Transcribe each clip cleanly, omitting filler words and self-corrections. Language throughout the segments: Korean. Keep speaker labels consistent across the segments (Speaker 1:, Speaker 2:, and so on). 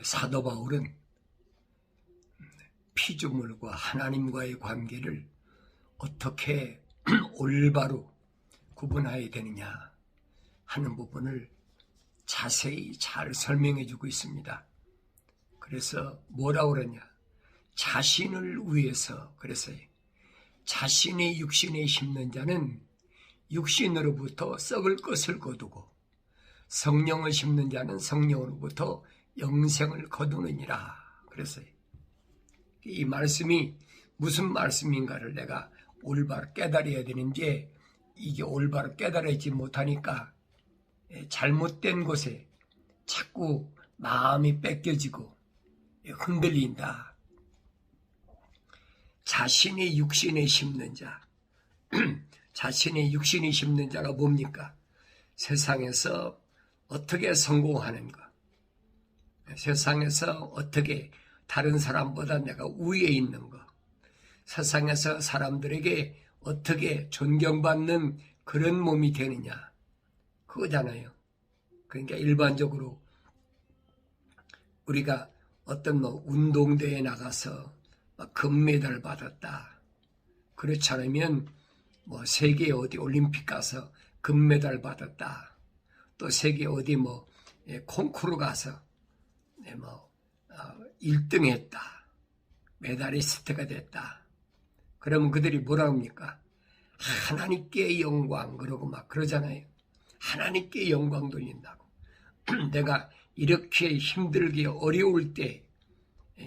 Speaker 1: 사도 바울은 피조물과 하나님과의 관계를 어떻게 올바로 구분해야 되느냐 하는 부분을 자세히 잘 설명해 주고 있습니다. 그래서 뭐라고 그러냐? 자신을 위해서, 그래서 자신의 육신에 심는 자는 육신으로부터 썩을 것을 거두고 성령을 심는 자는 성령으로부터 영생을 거두느니라. 그래서 이 말씀이 무슨 말씀인가를 내가 올바로 깨달아야 되는지, 이게 올바로 깨달아지 못하니까 잘못된 곳에 자꾸 마음이 뺏겨지고 흔들린다. 자신의 육신에 심는 자, 자신의 육신이 심는 자가 뭡니까? 세상에서 어떻게 성공하는가, 세상에서 어떻게 다른 사람보다 내가 위에 있는 것, 세상에서 사람들에게 어떻게 존경받는 그런 몸이 되느냐, 그거잖아요. 그러니까 일반적으로 우리가 어떤 운동대회에 나가서 금메달 받았다, 그렇지 않으면 세계 어디 올림픽 가서 금메달 받았다, 또 세계 어디 콩쿠르 가서 1등 했다, 메달리스트가 됐다. 그러면 그들이 뭐라 합니까? 하나님께 영광, 그러고 막 그러잖아요. 하나님께 영광 돌린다고. 내가 이렇게 힘들게 어려울 때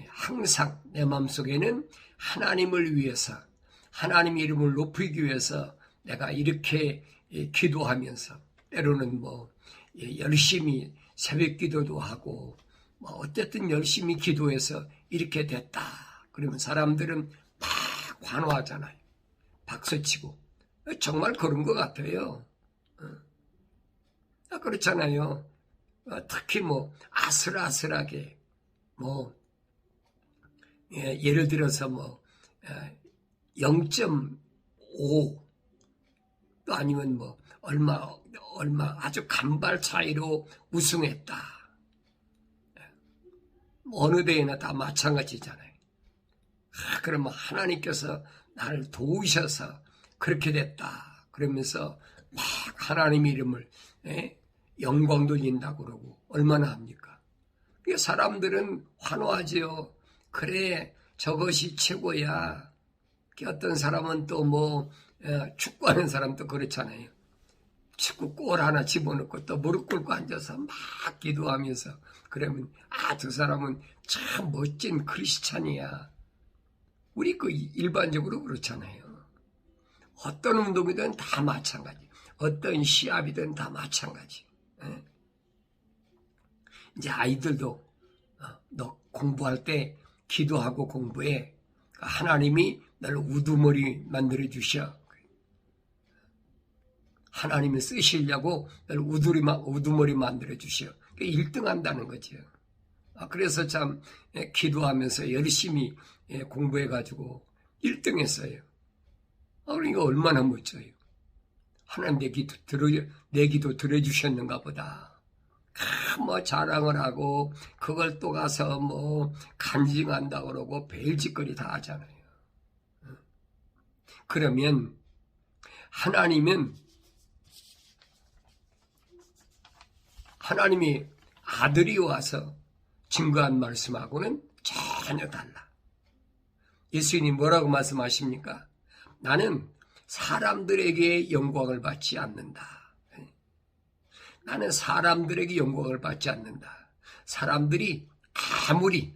Speaker 1: 항상 내 마음속에는 하나님을 위해서, 하나님 이름을 높이기 위해서 내가 이렇게 기도하면서, 때로는 열심히 새벽 기도도 하고 어쨌든 열심히 기도해서 이렇게 됐다. 그러면 사람들은 막 환호하잖아요. 박수치고. 정말 그런 것 같아요. 그렇잖아요. 특히 아슬아슬하게 예를 들어서 0.5 또 아니면 얼마 아주 간발 차이로 우승했다. 어느 대회나 다 마찬가지잖아요. 그러면 하나님께서 나를 도우셔서 그렇게 됐다. 그러면서 막 하나님 이름을 영광 돌린다고 그러고 얼마나 합니까? 사람들은 환호하지요. 그래, 저것이 최고야. 어떤 사람은 또 축구하는 사람도 그렇잖아요. 축구 골 하나 집어넣고 또 무릎 꿇고 앉아서 막 기도하면서, 그러면 저 사람은 참 멋진 크리스찬이야. 우리 일반적으로 그렇잖아요. 어떤 운동이든 다 마찬가지, 어떤 시합이든 다 마찬가지. 이제 아이들도 너 공부할 때 기도하고 공부해. 하나님이 나를 우두머리 만들어 주셔. 하나님이 쓰시려고 나를 우두머리 만들어 주셔. 1등 한다는 거죠. 그래서 참 기도하면서 열심히 공부해가지고 1등 했어요. 그러니까 얼마나 멋져요. 하나님 내 기도 들어주셨는가 보다. 자랑을 하고 그걸 또 가서 간증한다 그러고 별짓거리 다 하잖아요. 그러면 하나님이 아들이 와서 증거한 말씀하고는 전혀 달라. 예수님이 뭐라고 말씀하십니까? 나는 사람들에게 영광을 받지 않는다. 나는 사람들에게 영광을 받지 않는다. 사람들이 아무리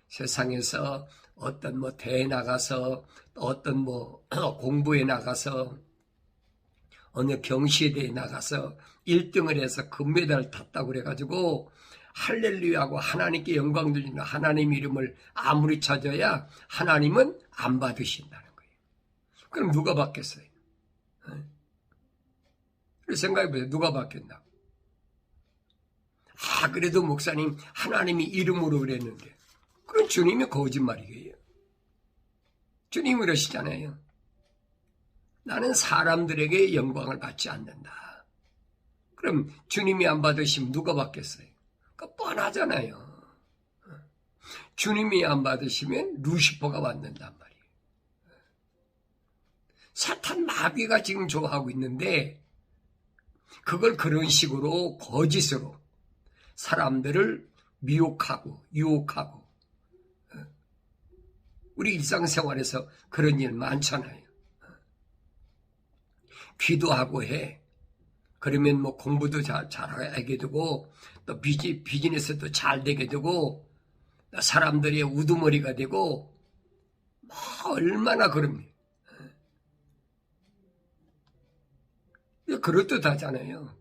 Speaker 1: 세상에서 어떤 대회 나가서, 어떤 공부에 나가서, 어느 경시대에 나가서 1등을 해서 금메달을 탔다고 그래가지고 할렐루야하고 하나님께 영광 돌리는 하나님 이름을 아무리 찾아야 하나님은 안 받으신다는 거예요. 그럼 누가 받겠어요? 생각해보세요. 누가 받겠나? 그래도 목사님 하나님이 이름으로 그랬는데, 그럼 주님이 거짓말이에요. 주님이 그러시잖아요. 나는 사람들에게 영광을 받지 않는다. 그럼 주님이 안 받으시면 누가 받겠어요? 뻔하잖아요. 주님이 안 받으시면 루시퍼가 받는단 말이에요. 사탄 마귀가 지금 좋아하고 있는데 그걸 그런 식으로 거짓으로 사람들을 미혹하고 유혹하고 우리 일상생활에서 그런 일 많잖아요. 기도하고 해. 그러면 뭐 공부도 잘하게 되고 또 비즈니스도 잘 되게 되고 사람들의 우두머리가 되고 뭐 얼마나 그럽니까? 그럴듯하잖아요.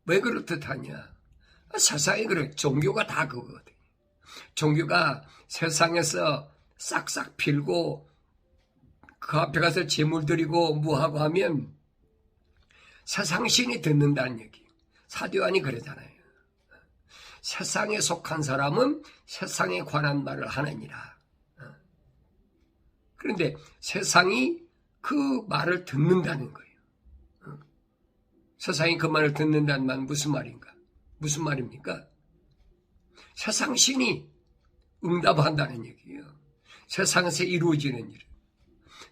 Speaker 1: 왜 그럴듯하냐? 세상에 그래. 종교가 다 그거거든요. 종교가 세상에서 싹싹 빌고 그 앞에 가서 제물 드리고 뭐하고 하면 세상 신이 듣는다는 얘기. 사도요한이 그러잖아요. 세상에 속한 사람은 세상에 관한 말을 하느니라. 그런데 세상이 그 말을 듣는다는 거예요. 세상이 그 말을 듣는다는 말은 무슨 말인가? 무슨 말입니까? 세상 신이 응답한다는 얘기예요. 세상에서 이루어지는 일.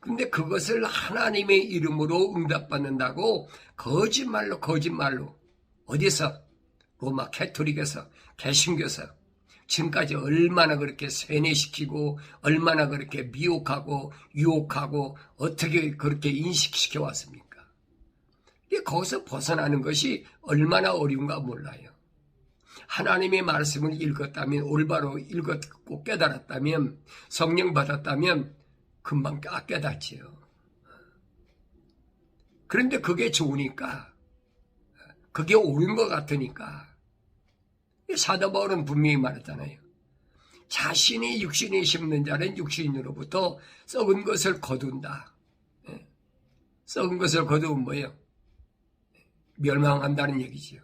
Speaker 1: 근데 그것을 하나님의 이름으로 응답받는다고 거짓말로 어디서? 로마 캐토릭에서, 개신교에서 지금까지 얼마나 그렇게 세뇌시키고 얼마나 그렇게 미혹하고 유혹하고 어떻게 그렇게 인식시켜 왔습니까? 거기서 벗어나는 것이 얼마나 어려운가 몰라요. 하나님의 말씀을 읽었다면, 올바로 읽었고 깨달았다면, 성령 받았다면 금방 깨닫지요. 그런데 그게 좋으니까, 그게 옳은 것 같으니까 사도 바울은 분명히 말했잖아요. 자신이 육신에 심는 자는 육신으로부터 썩은 것을 거둔다. 썩은 것을 거두면 뭐예요? 멸망한다는 얘기지요.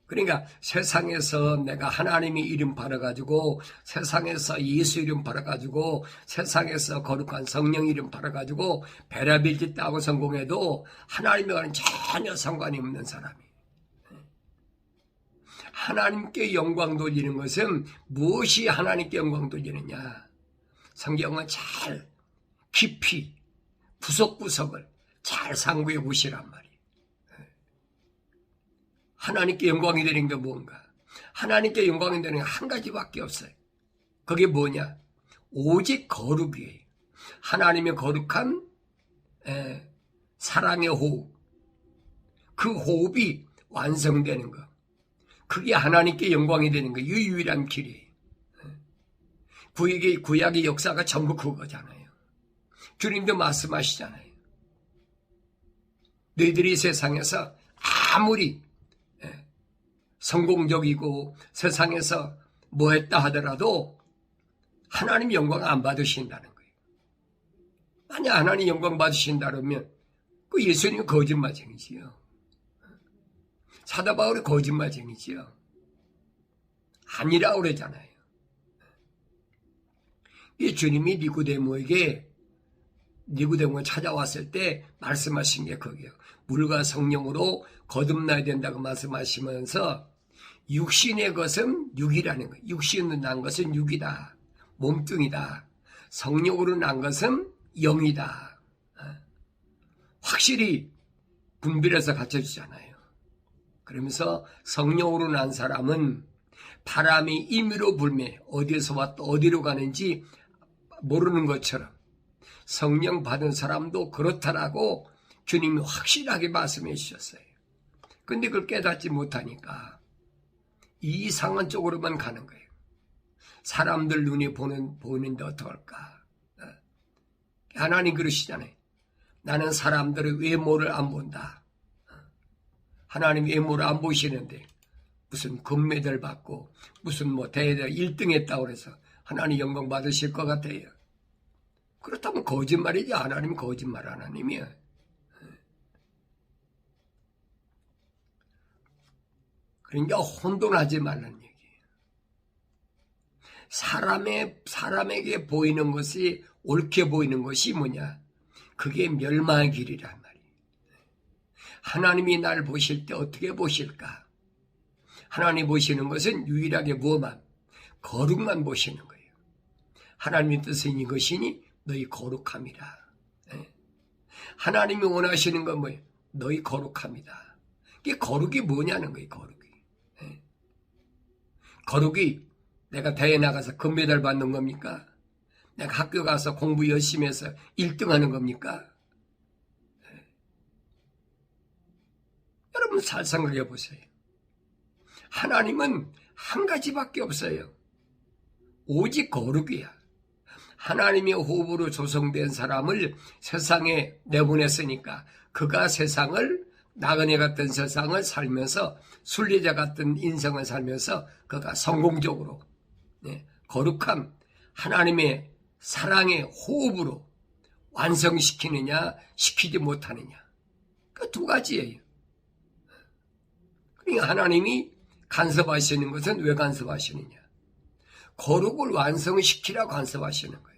Speaker 1: 그러니까 세상에서 내가 하나님의 이름 팔아가지고, 세상에서 예수 이름 팔아가지고, 세상에서 거룩한 성령 이름 팔아가지고 베라빌짓 따고 성공해도 하나님과는 전혀 상관이 없는 사람이. 하나님께 영광 돌리는 것은 무엇이 하나님께 영광 돌리느냐? 성경은 잘 깊이 구석구석을 잘 상고해 보시란 말이에요. 하나님께 영광이 되는 게 뭔가? 하나님께 영광이 되는 게 한 가지밖에 없어요. 그게 뭐냐? 오직 거룩이에요. 하나님의 거룩한 사랑의 호흡. 그 호흡이 완성되는 것. 그게 하나님께 영광이 되는 거. 유일한 길이에요. 구약의 역사가 전부 그거잖아요. 주님도 말씀하시잖아요. 너희들이 세상에서 아무리 성공적이고 세상에서 뭐 했다 하더라도 하나님 영광 안 받으신다는 거예요. 만약 하나님 영광 받으신다 그러면 그 예수님은 거짓말쟁이지요. 사도 바울이 거짓말쟁이지요. 아니라고 그러잖아요. 이 주님이 니고데모가 찾아왔을 때 말씀하신 게 거기에요. 물과 성령으로 거듭나야 된다고 말씀하시면서 육신의 것은 육이라는 거예요. 육신으로 난 것은 육이다. 몸뚱이다. 성령으로 난 것은 영이다. 확실히 분별해서 가르쳐주잖아요. 그러면서 성령으로 난 사람은 바람이 임의로 불매 어디에서 왔다 어디로 가는지 모르는 것처럼 성령 받은 사람도 그렇다라고 주님이 확실하게 말씀해 주셨어요. 근데 그걸 깨닫지 못하니까 이상한 쪽으로만 가는 거예요. 사람들 눈이 보이는데 어떡할까? 하나님 그러시잖아요. 나는 사람들의 외모를 안 본다. 하나님 외모를 안 보시는데 무슨 금메달 받고 무슨 뭐 대회 1등 했다고 그래서 하나님 영광 받으실 것 같아요. 그렇다면 거짓말이지. 하나님 거짓말 하나님이야. 그러니까 혼돈하지 말라는 얘기예요. 사람에게 보이는 것이 옳게 보이는 것이 뭐냐? 그게 멸망의 길이란 말이에요. 하나님이 날 보실 때 어떻게 보실까? 하나님 보시는 것은 유일하게 무엇만? 거룩만 보시는 거예요. 하나님의 뜻은 이것이니 너희 거룩함이라. 하나님이 원하시는 건 뭐예요? 너희 거룩함이다. 이게 거룩이 뭐냐는 거예요. 거룩이 내가 대회 나가서 금메달 받는 겁니까? 내가 학교 가서 공부 열심히 해서 1등 하는 겁니까? 여러분 잘 생각해 보세요. 하나님은 한 가지밖에 없어요. 오직 거룩이야. 하나님의 호흡으로 조성된 사람을 세상에 내보냈으니까 그가 세상을 나그네 같은 세상을 살면서 순례자 같은 인생을 살면서 그가 성공적으로 거룩함 하나님의 사랑의 호흡으로 완성시키느냐 시키지 못하느냐 그 두 가지예요. 그러니까 하나님이 간섭하시는 것은 왜 간섭하시느냐? 거룩을 완성시키라고 간섭하시는 거예요.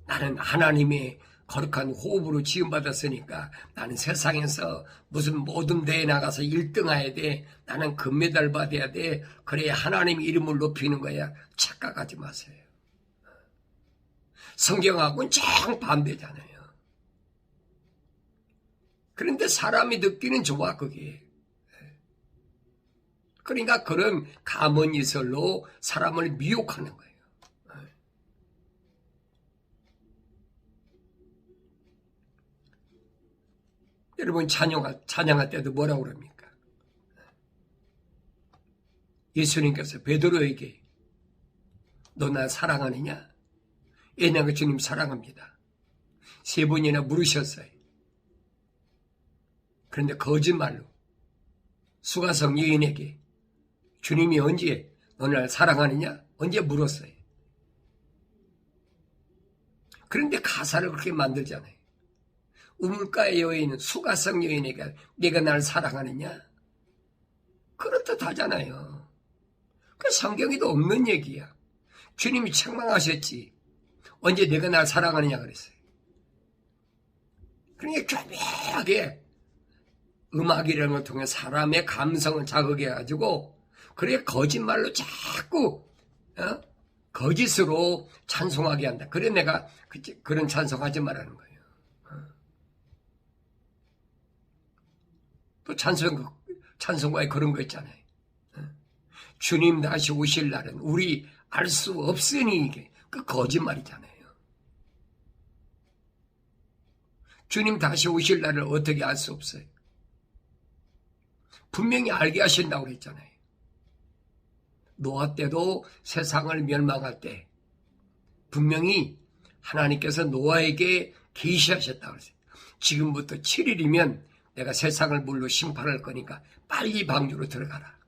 Speaker 1: 나는 하나님의 거룩한 호흡으로 지음받았으니까 나는 세상에서 무슨 모든 대회에 나가서 1등 해야 돼. 나는 금메달 받아야 돼. 그래야 하나님 이름을 높이는 거야. 착각하지 마세요. 성경하고는 정반대잖아요. 그런데 사람이 듣기는 좋아 그게. 그러니까 그런 가문이설로 사람을 미혹하는 거예요. 여러분 찬양할 때도 뭐라고 그럽니까? 예수님께서 베드로에게 너 나 사랑하느냐? 예, 내가 주님 사랑합니다. 3번이나 물으셨어요. 그런데 거짓말로 수가성 여인에게 주님이 언제 너 날 사랑하느냐? 언제 물었어요. 그런데 가사를 그렇게 만들잖아요. 우물가의 여인은 수가성 여인에게 네가 날 사랑하느냐? 그렇듯 하잖아요. 그 성경에도 없는 얘기야. 주님이 책망하셨지. 언제 내가 날 사랑하느냐 그랬어요. 그러니까 교묘하게 음악이라는 걸 통해 사람의 감성을 자극해가지고 그래 거짓말로 자꾸 거짓으로 찬송하게 한다. 그래 내가 그런 찬송하지 말라는 거예요. 또 찬송가에 그런 거 있잖아요. 주님 다시 오실 날은 우리 알 수 없으니 이게 그 거짓말이잖아요. 주님 다시 오실 날을 어떻게 알 수 없어요? 분명히 알게 하신다고 그랬잖아요. 노아 때도 세상을 멸망할 때 분명히 하나님께서 노아에게 계시하셨다고 그랬어요. 지금부터 7일이면 내가 세상을 물로 심판할 거니까 빨리 방주로 들어가라.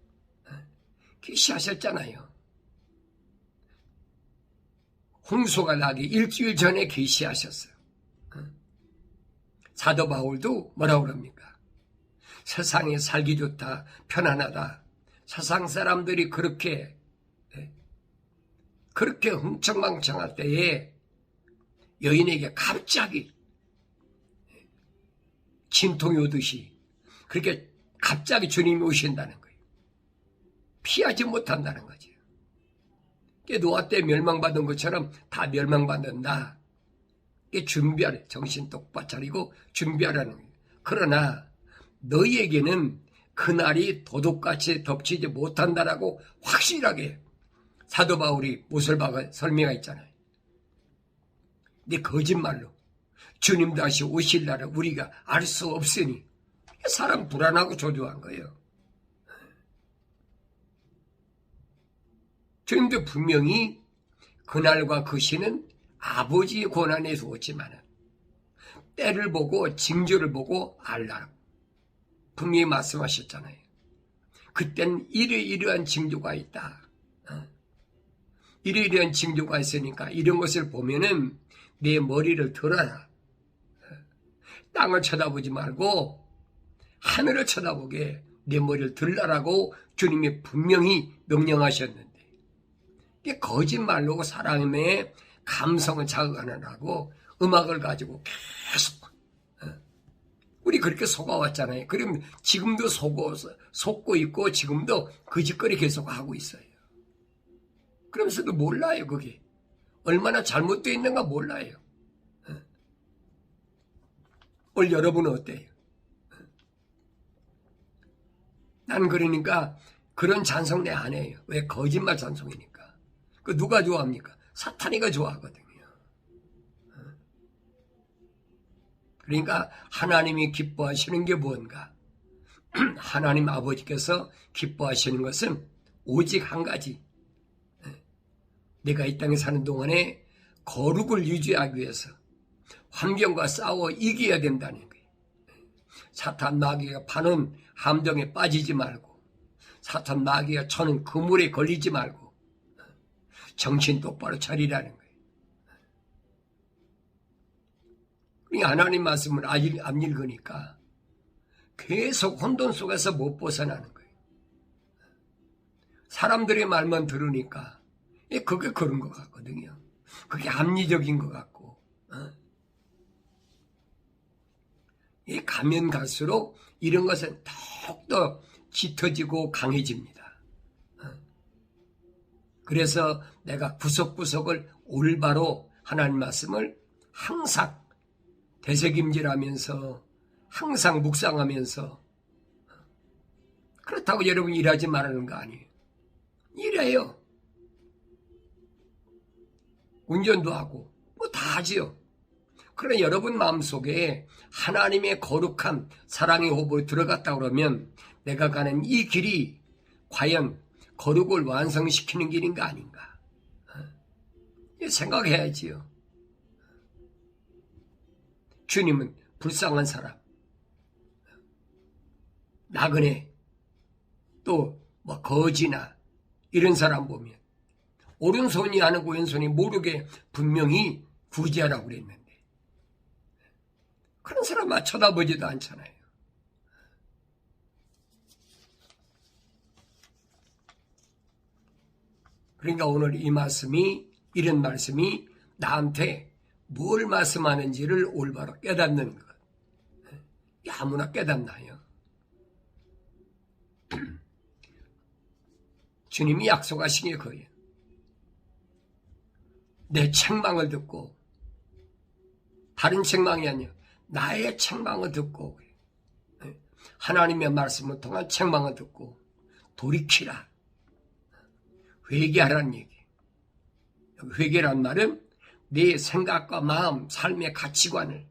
Speaker 1: 계시하셨잖아요. 홍수가 나기 일주일 전에 계시하셨어요. 사도 바울도 뭐라고 그럽니까? 세상에 살기 좋다, 편안하다. 세상 사람들이 그렇게 흥청망청할 때에 여인에게 갑자기 진통이 오듯이 그렇게 갑자기 주님이 오신다는 거예요. 피하지 못한다는 거죠. 노아 때 멸망받은 것처럼 다 멸망받는다. 준비하래. 정신 똑바로 차리고 준비하라는 거예요. 그러나 너희에게는 그날이 도둑같이 덮치지 못한다라고 확실하게 사도 바울이 못을 박은 설명가 있잖아요. 근데 거짓말로 주님 다시 오실 날을 우리가 알 수 없으니 사람 불안하고 조조한 거예요. 주님도 분명히 그날과 그 시는 아버지의 권한에 두었지만 때를 보고 징조를 보고 알라고 분명히 말씀하셨잖아요. 그땐 이러이러한 징조가 있다. 이러이러한 징조가 있으니까 이런 것을 보면은 내 머리를 들어라. 땅을 쳐다보지 말고 하늘을 쳐다보게 내 머리를 들라라고 주님이 분명히 명령하셨는데 이게 거짓말로 사람의 감성을 자극하느라고 음악을 가지고 계속 우리 그렇게 속아왔잖아요. 그럼 지금도 속고 있고 지금도 거짓거리 계속 하고 있어요. 그러면서도 몰라요, 그게. 얼마나 잘못되어 있는가 몰라요. 오늘 여러분은 어때요? 난 그러니까 그런 찬송 내 안 해요. 왜? 거짓말 찬송이니까. 그 누가 좋아합니까? 사탄이가 좋아하거든요. 그러니까 하나님이 기뻐하시는 게 뭔가? 하나님 아버지께서 기뻐하시는 것은 오직 한 가지. 내가 이 땅에 사는 동안에 거룩을 유지하기 위해서 환경과 싸워 이겨야 된다는 거예요. 사탄 마귀가 파는 함정에 빠지지 말고, 사탄 마귀가 쳐는 그물에 걸리지 말고 정신 똑바로 차리라는 거예요. 그러니까 하나님 말씀을 안 읽으니까 계속 혼돈 속에서 못 벗어나는 거예요. 사람들의 말만 들으니까 그게 그런 것 같거든요. 그게 합리적인 것 같고, 가면 갈수록 이런 것은 더욱더 짙어지고 강해집니다. 그래서 내가 구석구석을 올바로 하나님 말씀을 항상 되새김질하면서 항상 묵상하면서, 그렇다고 여러분 일하지 말라는 거 아니에요. 일해요. 운전도 하고 뭐 다 하지요. 그러나 여러분 마음속에 하나님의 거룩한 사랑의 호흡으로 들어갔다 그러면 내가 가는 이 길이 과연 거룩을 완성시키는 길인가 아닌가 생각해야지요. 주님은 불쌍한 사람, 나그네, 또 뭐 거지나 이런 사람 보면 오른손이 아니고 왼손이 모르게 분명히 구제하라고 그랬는데 그런 사람 쳐다보지도 않잖아요. 그러니까 오늘 이 말씀이, 이런 말씀이 나한테 뭘 말씀하는지를 올바로 깨닫는 것. 아무나 깨닫나요? 주님이 약속하신 게 그거예요. 내 책망을 듣고, 다른 책망이 아니라 나의 책망을 듣고, 하나님의 말씀을 통한 책망을 듣고 돌이키라, 회개하라는 얘기. 회개란 말은 내 생각과 마음, 삶의 가치관을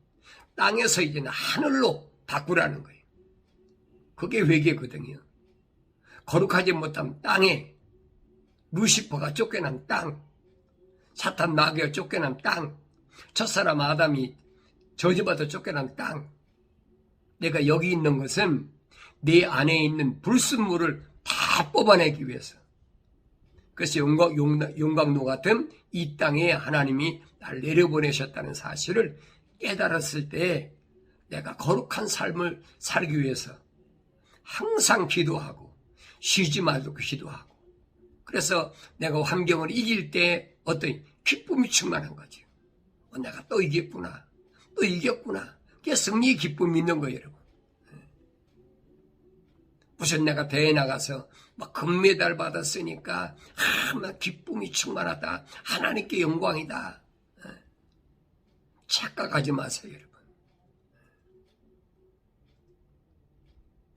Speaker 1: 땅에서 이제는 하늘로 바꾸라는 거예요. 그게 회개거든요. 거룩하지 못한 땅에 루시퍼가 쫓겨난 땅, 사탄 마귀가 쫓겨난 땅, 첫사람 아담이 저주받아 쫓겨난 땅, 내가 여기 있는 것은 내 안에 있는 불순물을 다 뽑아내기 위해서. 그래서 용광로 같은 이 땅에 하나님이 날 내려보내셨다는 사실을 깨달았을 때 내가 거룩한 삶을 살기 위해서 항상 기도하고 쉬지 말고 기도하고, 그래서 내가 환경을 이길 때 어떤 기쁨이 충만한 거죠. 내가 또 이겼구나, 또 이겼구나. 그게 승리의 기쁨이 있는 거예요, 여러분. 무슨 내가 대회 나가서 막 금메달 받았으니까 막 기쁨이 충만하다, 하나님께 영광이다. 착각하지 마세요, 여러분.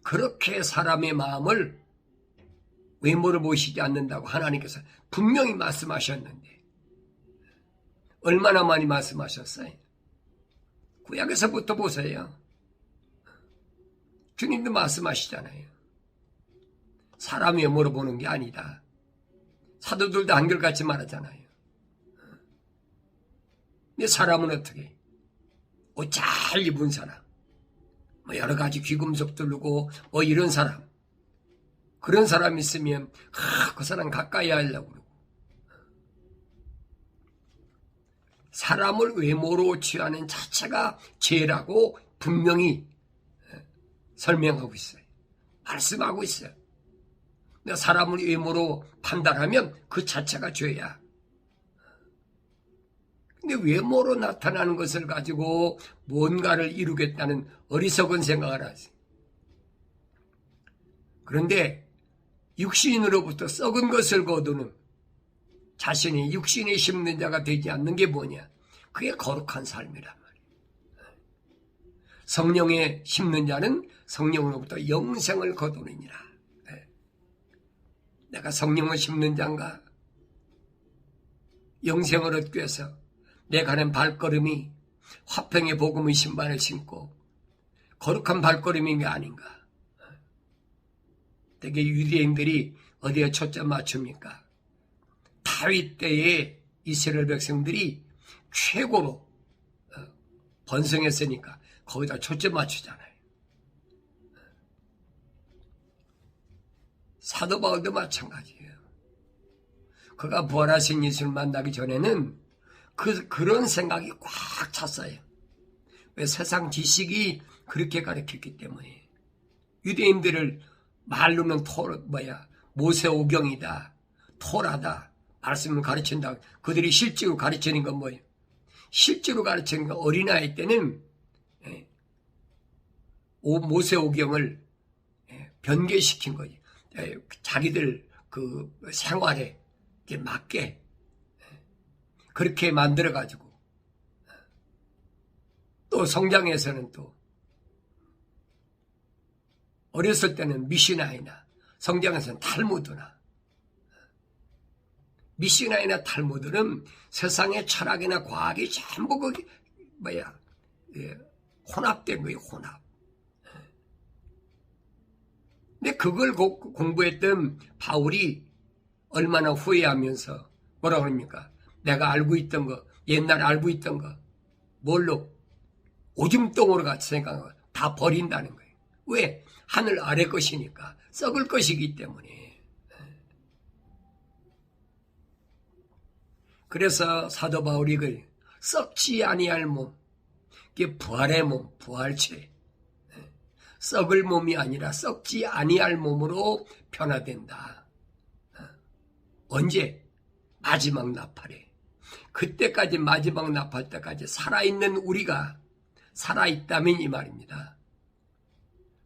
Speaker 1: 그렇게 사람의 마음을, 외모를 보시지 않는다고 하나님께서 분명히 말씀하셨는데 얼마나 많이 말씀하셨어요? 구약에서부터 보세요. 주님도 말씀하시잖아요. 사람 외모로 보는 게 아니다. 사도들도 한결같이 말하잖아요. 근데 사람은 어떻게? 옷 잘 입은 사람, 뭐 여러 가지 귀금속 두르고 뭐 이런 사람, 그런 사람 있으면 그 사람 가까이 하려고 그러고, 사람을 외모로 취하는 자체가 죄라고 분명히 설명하고 있어요. 말씀하고 있어요. 내가 사람을 외모로 판단하면 그 자체가 죄야. 근데 외모로 나타나는 것을 가지고 뭔가를 이루겠다는 어리석은 생각을 하지. 그런데 육신으로부터 썩은 것을 거두는 자신이 육신에 심는 자가 되지 않는 게 뭐냐? 그게 거룩한 삶이란 말이에요. 성령에 심는 자는 성령으로부터 영생을 거두느니라. 내가 성령을 심는 자인가? 영생을 얻기 위해서 내 가는 발걸음이 화평의 복음의 신발을 신고 거룩한 발걸음인 게 아닌가? 되게 유대인들이 어디에 초점 맞춥니까? 다윗 때에 이스라엘 백성들이 최고로 번성했으니까 거기다 초점 맞추잖아요. 사도 바울도 마찬가지예요. 그가 부활하신 예수를 만나기 전에는 그런 생각이 꽉 찼어요. 왜? 세상 지식이 그렇게 가르쳤기 때문에. 유대인들을 말로는 모세오경이다, 토라다, 말씀을 가르친다. 그들이 실제로 가르치는 건 뭐예요? 실제로 가르치는 건 어린아이 때는 모세오경을 변개시킨 거죠. 자기들 그 생활에 맞게 그렇게 만들어가지고 또 성장에서는 또 어렸을 때는 미시나이나 성장에서는 탈무드나 미시나이나 탈무드는 세상의 철학이나 과학이 전부 혼합된 거예요. 혼합. 근데 그걸 공부했던 바울이 얼마나 후회하면서 뭐라 그럽니까? 내가 알고 있던 거, 옛날에 알고 있던 거, 뭘로? 오줌똥으로 같이 생각하고 다 버린다는 거예요. 왜? 하늘 아래 것이니까, 썩을 것이기 때문에. 그래서 사도 바울이 그 썩지 아니할 몸, 이게 부활의 몸, 부활체. 썩을 몸이 아니라 썩지 아니할 몸으로 변화된다. 언제? 마지막 나팔에. 그때까지 마지막 나팔 때까지 살아있는 우리가 살아있다면 이 말입니다.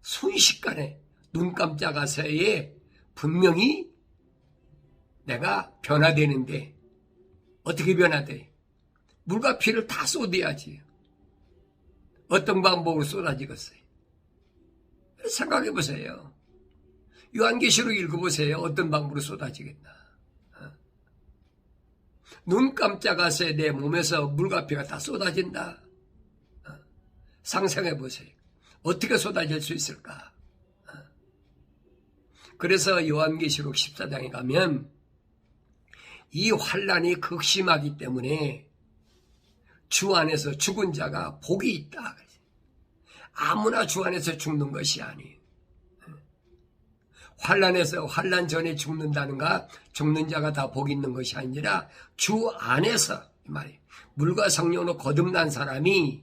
Speaker 1: 순식간에 눈 깜짝할 새에 분명히 내가 변화되는데 어떻게 변화돼? 물과 피를 다 쏟아야지. 어떤 방법으로 쏟아지겠어요? 생각해 보세요. 요한계시록 읽어보세요. 어떤 방법으로 쏟아지겠나. 눈 깜짝할 새에 내 몸에서 물과 피가 다 쏟아진다. 상상해 보세요. 어떻게 쏟아질 수 있을까? 그래서 요한계시록 14장에 가면 이 환란이 극심하기 때문에 주 안에서 죽은 자가 복이 있다. 아무나 주 안에서 죽는 것이 아니에요. 환란 전에 죽는다는가? 죽는 자가 다 복 있는 것이 아니라 주 안에서 이 말이에요. 물과 성령으로 거듭난 사람이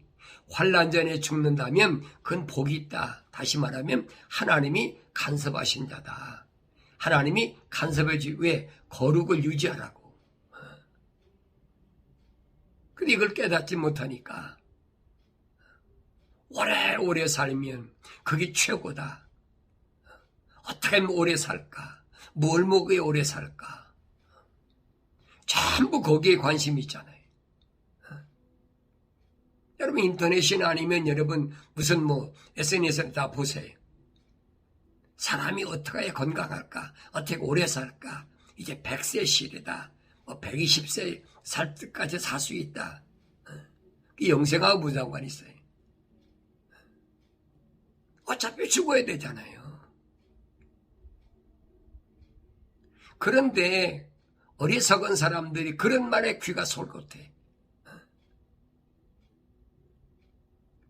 Speaker 1: 환란 전에 죽는다면 그건 복이 있다. 다시 말하면 하나님이 간섭하신 자다. 하나님이 간섭해주기 위해 거룩을 유지하라고. 근데 이걸 깨닫지 못하니까 오래오래 살면 그게 최고다. 어떻게 하면 오래 살까? 뭘 먹어야 오래 살까? 전부 거기에 관심이 있잖아요. 여러분 인터넷이나 아니면 여러분 무슨 SNS를 다 보세요. 사람이 어떻게 해야 건강할까? 어떻게 오래 살까? 이제 100세 시대다. 120세 살 때까지 살 수 있다. 영생하고 무슨 상관이 있어요? 어차피 죽어야 되잖아요. 그런데 어리석은 사람들이 그런 말에 귀가 솔깃해.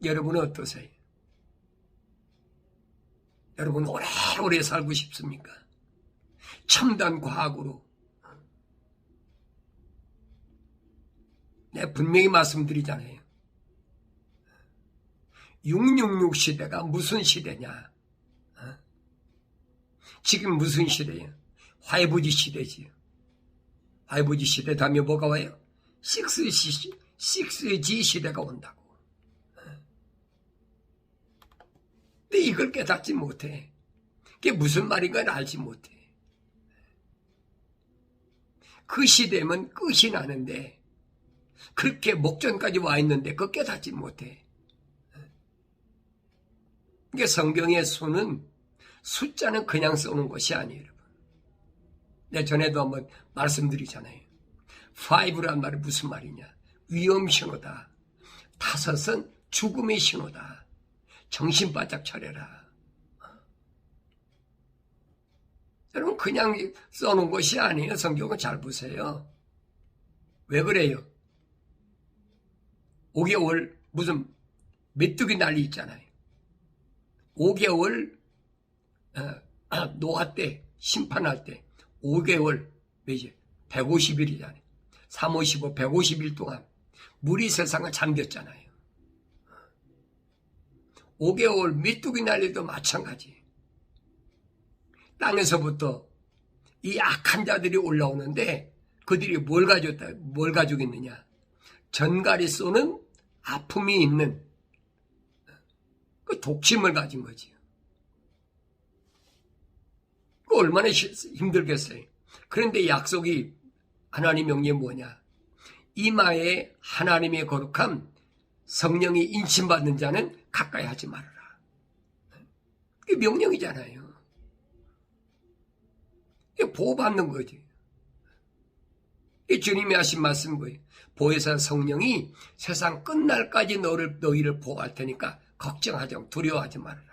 Speaker 1: 여러분은 어떠세요? 여러분 오래오래 살고 싶습니까? 첨단 과학으로. 내가 분명히 말씀드리잖아요. 666 시대가 무슨 시대냐? 지금 무슨 시대예요? 5G 시대지요. 5G 시대 다음에 뭐가 와요? 6G 6G 시대가 온다고. 근데 이걸 깨닫지 못해. 그게 무슨 말인가 알지 못해. 그 시대면 끝이 나는데 그렇게 목전까지 와 있는데 그거 깨닫지 못해. 그러니까 성경의 수는 숫자는 그냥 써놓은 것이 아니에요, 여러분. 내가 전에도 한번 말씀드리잖아요. 5란 말이 무슨 말이냐? 위험 신호다. 5은 죽음의 신호다. 정신 바짝 차려라. 여러분 그냥 써놓은 것이 아니에요. 성경을 잘 보세요. 왜 그래요? 5개월 무슨 메뚜기 난리 있잖아요. 5개월 노아 때 심판할 때 5개월 이제 150일이잖아요. 3, 5, 15, 150일 동안 물이 세상을 잠겼잖아요. 5개월 메뚜기 난리도 마찬가지. 땅에서부터 이 악한 자들이 올라오는데 그들이 뭘 가지고 있느냐? 전갈이 쏘는 아픔이 있는 그 독침을 가진 거지요. 얼마나 힘들겠어요. 그런데 약속이 하나님 명령이 뭐냐? 이마에 하나님의 거룩함 성령이 인침받는 자는 가까이 하지 말아라. 그게 명령이잖아요. 이게 보호받는 거지. 이 주님이 하신 말씀 뭐예요? 보혜사 성령이 세상 끝날까지 너희를 보호할 테니까 걱정하지 말고 두려워하지 말아라.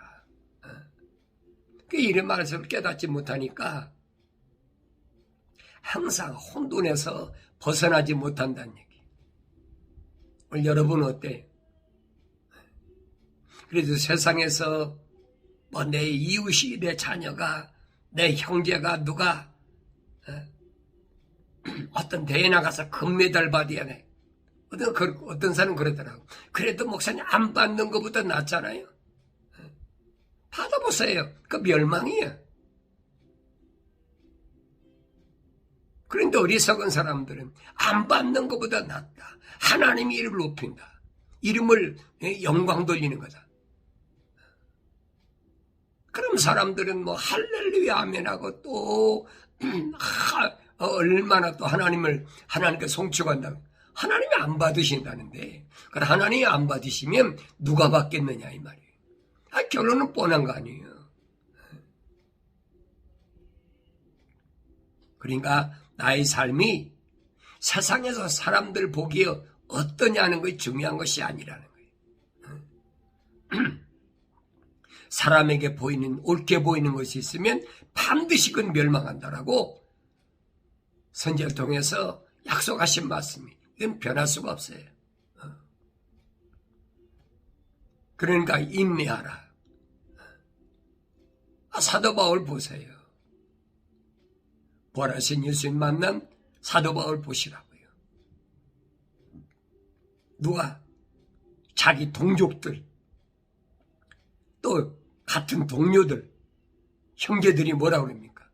Speaker 1: 이런 말씀을 깨닫지 못하니까 항상 혼돈에서 벗어나지 못한다는 얘기. 오늘 여러분 어때? 그래도 세상에서 뭐 내 이웃이, 내 자녀가, 내 형제가 누가 어떤 대회 나가서 금메달 받아야 돼. 어떤 사람은 그러더라고. 그래도 목사님 안 받는 것보다 낫잖아요. 받아보세요. 그 멸망이야. 그런데 어리석은 사람들은 안 받는 것보다 낫다. 하나님이 이름을 높인다. 이름을 영광 돌리는 거다. 그럼 사람들은 뭐 할렐루야 아멘하고 또 얼마나 또 하나님께 송축한다. 하나님이 안 받으신다는데, 그럼 하나님이 안 받으시면 누가 받겠느냐 이 말이에요. 결론은 뻔한 거 아니에요. 그러니까 나의 삶이 세상에서 사람들 보기에 어떠냐는 것이 중요한 것이 아니라는 거예요. 사람에게 옳게 보이는 것이 있으면 반드시 그건 멸망한다라고 선지자를 통해서 약속하신 말씀이, 이건 변할 수가 없어요. 그러니까 인내하라. 사도 바울 보세요. 부활하신 예수님 만난 사도 바울 보시라고요. 누가 자기 동족들, 또 같은 동료들, 형제들이 뭐라 그럽니까?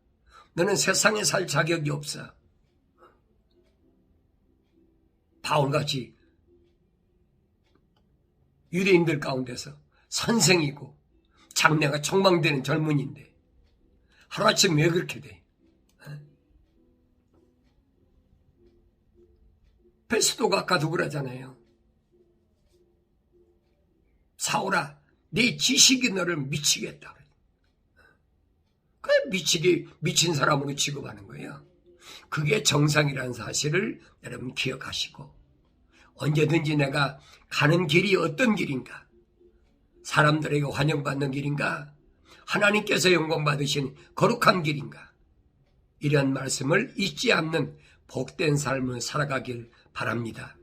Speaker 1: 너는 세상에 살 자격이 없어. 바울같이 유대인들 가운데서 선생이고 장래가 촉망되는 젊은이인데 하루아침 왜 그렇게 돼? 베스도가 아까도 그러잖아요. 사울아, 네 지식이 너를 미치겠다. 그래, 미친 사람으로 취급하는 거예요. 그게 정상이라는 사실을 여러분 기억하시고, 언제든지 내가 가는 길이 어떤 길인가, 사람들에게 환영받는 길인가, 하나님께서 영광받으신 거룩한 길인가, 이런 말씀을 잊지 않는 복된 삶을 살아가길 바랍니다.